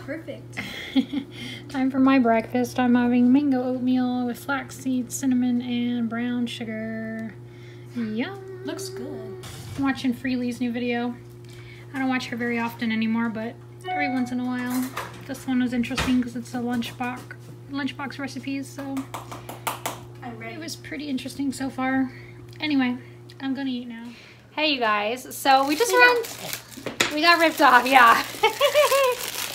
perfect. Time for my breakfast. I'm having mango oatmeal with flaxseed, cinnamon, and brown sugar. Yum. Looks good. I'm watching Freely's new video. I don't watch her very often anymore, but every once in a while. This one was interesting because it's a lunchbox recipes, so I'm ready. it was pretty interesting so far. Anyway, I'm gonna eat now. Hey you guys, so we got ripped off, yeah.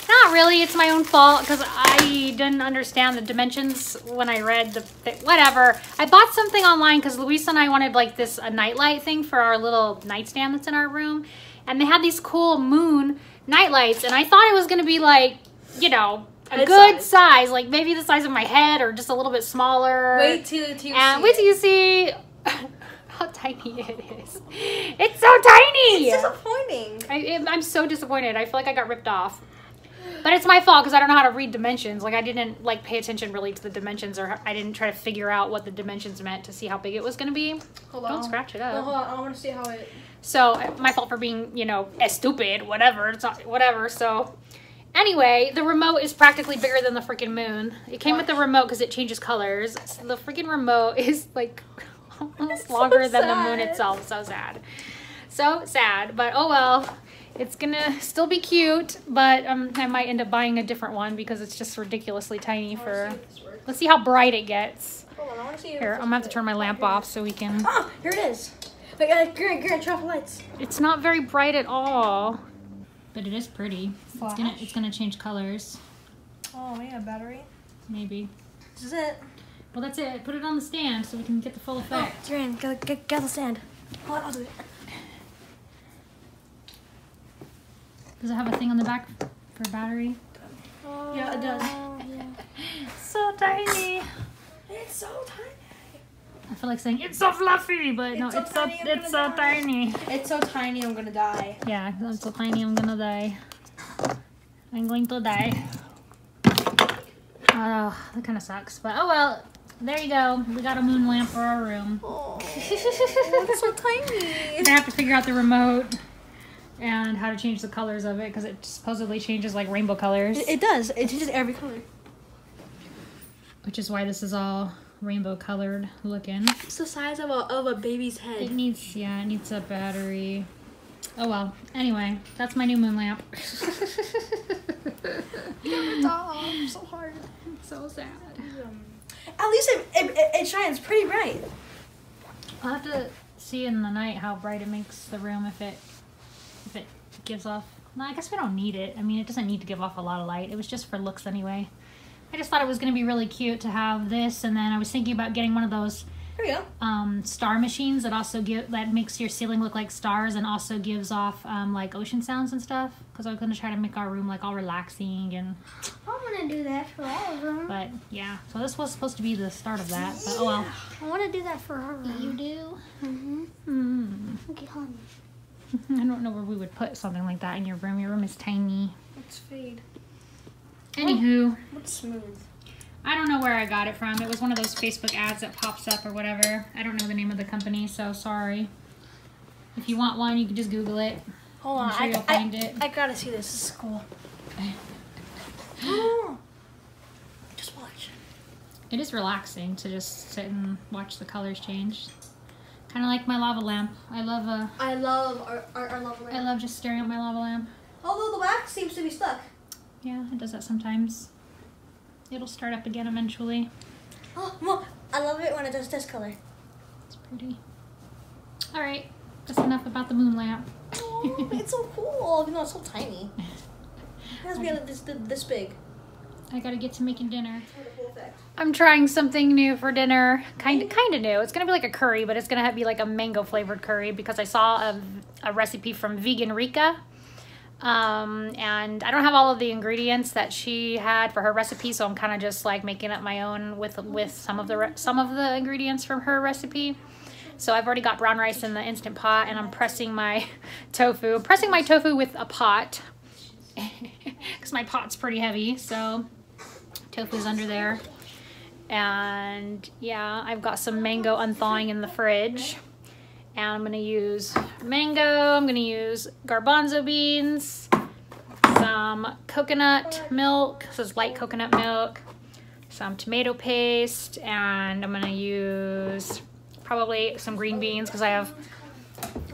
Not really, it's my own fault because I didn't understand the dimensions when I read whatever. I bought something online because Luisa and I wanted like a nightlight thing for our little nightstand that's in our room. And they had these cool moon nightlights, and I thought it was gonna be like, you know, a good size, like maybe the size of my head or just a little bit smaller. Wait till you see how tiny it is. It's so tiny. It's disappointing. I'm so disappointed. I feel like I got ripped off. But it's my fault because I don't know how to read dimensions. Like I didn't like pay attention really to the dimensions, or I didn't try to figure out what the dimensions meant to see how big it was going to be. Hold on. Don't scratch it up. No, hold on. I want to see how it... So my fault for being, you know, stupid, whatever. It's not, whatever. So anyway, the remote is practically bigger than the freaking moon. It came with the remote because it changes colors. So the freaking remote is like almost longer than the moon itself. So sad. So sad. But oh well. It's gonna still be cute, but I might end up buying a different one because it's just ridiculously tiny for... Let's see how bright it gets. Hold on, I want to see Here, I'm gonna have to turn my lamp off so we can... Oh, here it is. Wait, Grant, turn off the lights. It's not very bright at all, but it is pretty. It's gonna change colors. Oh, yeah, battery. Maybe. This is it. Well, that's it. Put it on the stand so we can get the full effect. Oh, Grant, get the stand. Hold on, I'll do it. Does it have a thing on the back for battery? Yeah, it does. Yeah. So tiny. It's so tiny. I feel like saying it's so fluffy, but no, it's so tiny. It's so tiny, I'm gonna die. Yeah, it's so tiny, I'm gonna die. I'm going to die. Oh, that kind of sucks. But oh well, there you go. We got a moon lamp for our room. Oh, it's so tiny. I have to figure out the remote and how to change the colors of it because it supposedly changes like rainbow colors. It does. It changes every color. Which is why this is all rainbow colored looking. It's the size of a baby's head. It needs a battery. Oh well. Anyway, that's my new moon lamp. Oh, so hard. It's so sad. At least it shines pretty bright. I'll have to see in the night how bright it makes the room if it gives off. No, I guess we don't need it. I mean, it doesn't need to give off a lot of light. It was just for looks anyway. I just thought it was going to be really cute to have this, and then I was thinking about getting one of those star machines that makes your ceiling look like stars and also gives off like ocean sounds and stuff, because I was going to try to make our room like all relaxing. And I'm going to do that for all of them. But yeah, so this was supposed to be the start of that, but oh well. I want to do that for our room. You do? Mm-hmm. Okay, honey. I don't know where we would put something like that in your room. Your room is tiny. Let's fade. Anywho. What's smooth? I don't know where I got it from. It was one of those Facebook ads that pops up or whatever. I don't know the name of the company, so sorry. If you want one, you can just Google it. Hold on. I'm sure you'll find it. I gotta see this. This is cool. Just watch. It is relaxing to just sit and watch the colors change. Kind of like my lava lamp. I love our lava lamp. I love just staring at my lava lamp. Although the wax seems to be stuck. Yeah, it does that sometimes. It'll start up again eventually. Oh, Mom, I love it when it does this color. It's pretty. All right, that's enough about the moon lamp. Oh, it's so cool. Even though it's so tiny. It has to be this big. I gotta get to making dinner. I'm trying something new for dinner. Kind of new. It's gonna be like a curry, but it's gonna be like a mango flavored curry because I saw a recipe from Vegan Rika. And I don't have all of the ingredients that she had for her recipe, so I'm kind of just like making up my own with some of the ingredients from her recipe. So I've already got brown rice in the Instant Pot, and I'm pressing my tofu. I'm pressing my tofu with a pot because my pot's pretty heavy, so tofu's under there. And yeah, I've got some mango unthawing in the fridge. And I'm gonna use mango, I'm gonna use garbanzo beans, some some coconut milk. This is light coconut milk. Some tomato paste, and I'm gonna use probably some green beans because I have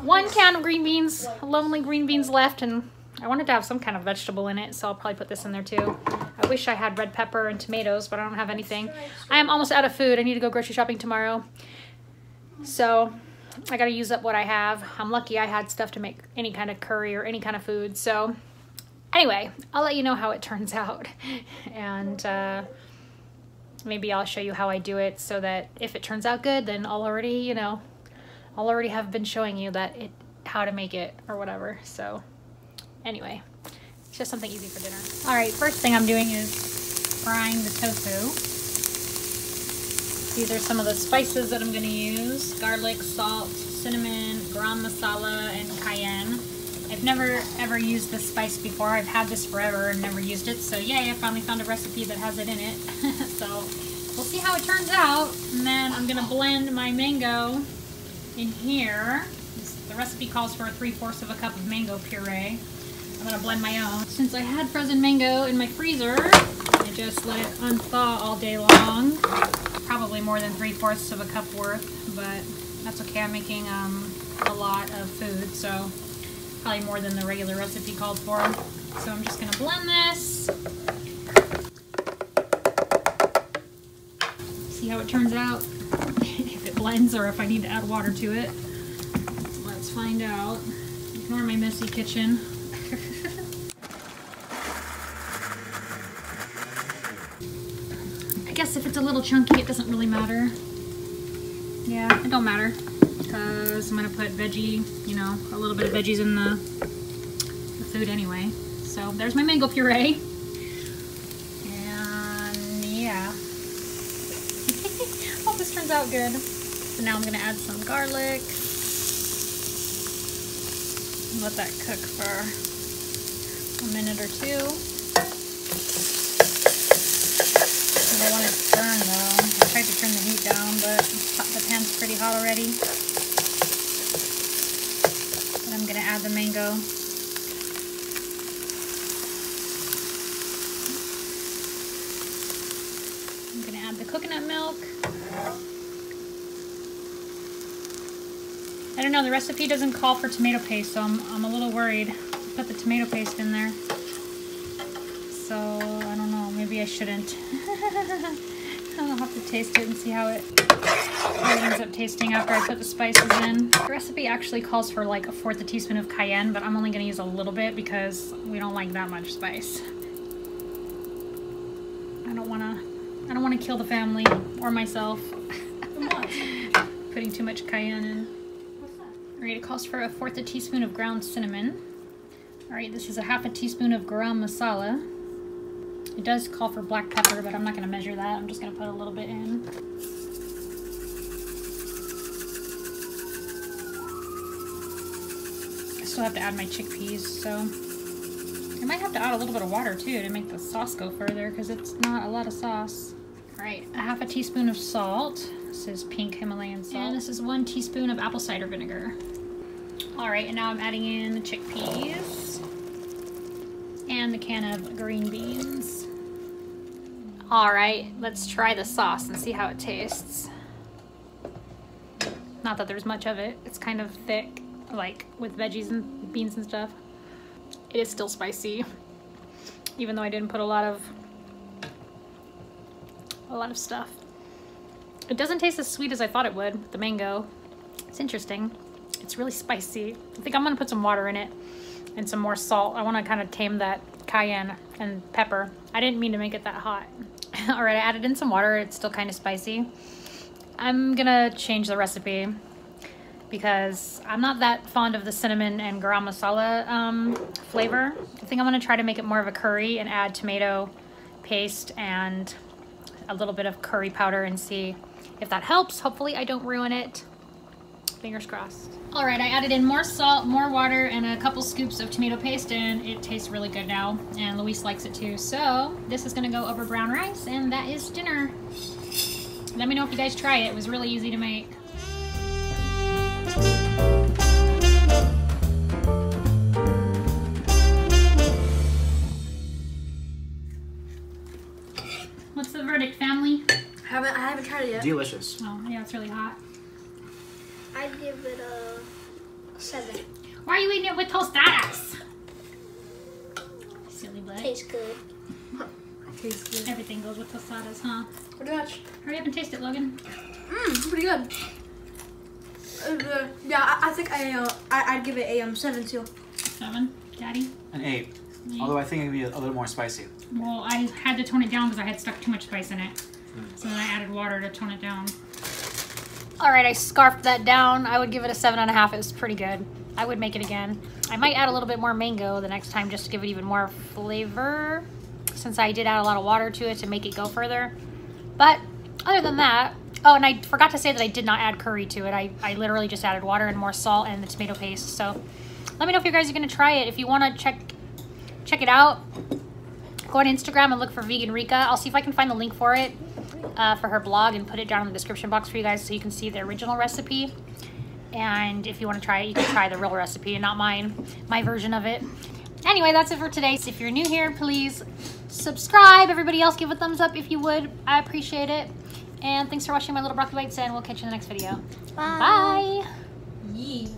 1 can of green beans, lonely green beans left, and I wanted to have some kind of vegetable in it, so I'll probably put this in there too. I wish I had red pepper and tomatoes, but I don't have anything. I am almost out of food. I need to go grocery shopping tomorrow, so I gotta use up what I have. I'm lucky I had stuff to make any kind of curry or any kind of food. So anyway, I'll let you know how it turns out, and maybe I'll show you how I do it so that if it turns out good, then I'll already, you know, I'll already have been showing you how to make it or whatever. So anyway, it's just something easy for dinner. All right, first thing I'm doing is frying the tofu. These are some of the spices that I'm gonna use: garlic, salt, cinnamon, garam masala, and cayenne. I've never ever used this spice before. I've had this forever and never used it. So yay, I finally found a recipe that has it in it. So we'll see how it turns out. And then I'm gonna blend my mango in here. The recipe calls for 3/4 of a cup of mango puree. I'm gonna blend my own. Since I had frozen mango in my freezer, I just let it unthaw all day long. Probably more than 3/4 of a cup worth, but that's okay. I'm making a lot of food, so probably more than the regular recipe called for. So I'm just gonna blend this. See how it turns out. If it blends or if I need to add water to it. Let's find out. Ignore my messy kitchen. I guess if it's a little chunky, it doesn't really matter. Yeah, it don't matter, because I'm gonna put veggie, you know, a little bit of veggies in the food anyway. So there's my mango puree. And yeah. Hope this turns out good. So now I'm gonna add some garlic. Let that cook for a minute or two. I don't want it to burn though. I tried to turn the heat down, but the pan's pretty hot already. And I'm gonna add the mango. I'm gonna add the coconut milk. I don't know, the recipe doesn't call for tomato paste, so I'm a little worried to put the tomato paste in there. So, I don't know, maybe I shouldn't. I'll have to taste it and see how it ends up tasting after I put the spices in. The recipe actually calls for like 1/4 teaspoon of cayenne, but I'm only gonna use a little bit because we don't like that much spice. I don't wanna kill the family or myself. Putting too much cayenne in. Alright, it calls for 1/4 teaspoon of ground cinnamon. Alright, this is 1/2 teaspoon of garam masala. It does call for black pepper, but I'm not going to measure that. I'm just going to put a little bit in. I still have to add my chickpeas, so I might have to add a little bit of water too to make the sauce go further, because it's not a lot of sauce. Alright, 1/2 teaspoon of salt. This is pink Himalayan salt. And this is 1 teaspoon of apple cider vinegar. Alright, and now I'm adding in the chickpeas and the can of green beans. Alright, let's try the sauce and see how it tastes. Not that there's much of it. It's kind of thick, like with veggies and beans and stuff. It is still spicy, even though I didn't put a lot of stuff. It doesn't taste as sweet as I thought it would with the mango. It's interesting. It's really spicy. I think I'm gonna put some water in it and some more salt. I want to kind of tame that cayenne and pepper. I didn't mean to make it that hot. All right, I added in some water. It's still kind of spicy. I'm gonna change the recipe because I'm not that fond of the cinnamon and garam masala flavor. I think I'm gonna try to make it more of a curry and add tomato paste and a little bit of curry powder and see if that helps. Hopefully I don't ruin it. Fingers crossed. All right, I added in more salt, more water, and a couple scoops of tomato paste, and it tastes really good now, and Luis likes it too. So this is gonna go over brown rice, and that is dinner. Let me know if you guys try it. It was really easy to make. What's the verdict, family? I haven't tried it yet. Delicious. Oh, yeah, it's really hot. I'd give it a 7. Why are you eating it with tostadas? Silly butt. Tastes good. Tastes good. Everything goes with tostadas, huh? Pretty much. Hurry up and taste it, Logan. Pretty good. Yeah, I think I'd give it a 7 too. 7, Daddy? An 8. Although I think it'd be a little more spicy. Well, I had to tone it down because I had stuck too much spice in it. So then I added water to tone it down. All right, I scarfed that down. I would give it a 7.5. It was pretty good. I would make it again. I might add a little bit more mango the next time just to give it even more flavor, since I did add a lot of water to it to make it go further. But other than that, oh, and I forgot to say that I did not add curry to it. I literally just added water and more salt and the tomato paste. So let me know if you guys are going to try it. If you want to check it out, go on Instagram and look for Vegan Rika. I'll see if I can find the link for it, for her blog, and put it down in the description box for you guys so you can see the original recipe. And if you want to try it, you can try the real recipe and not my version of it. Anyway, that's it for today. So if you're new here, please subscribe. Everybody else, give a thumbs up if you would. I appreciate it. And thanks for watching my little broccoli bites, and we'll catch you in the next video. Bye. Bye. Yee.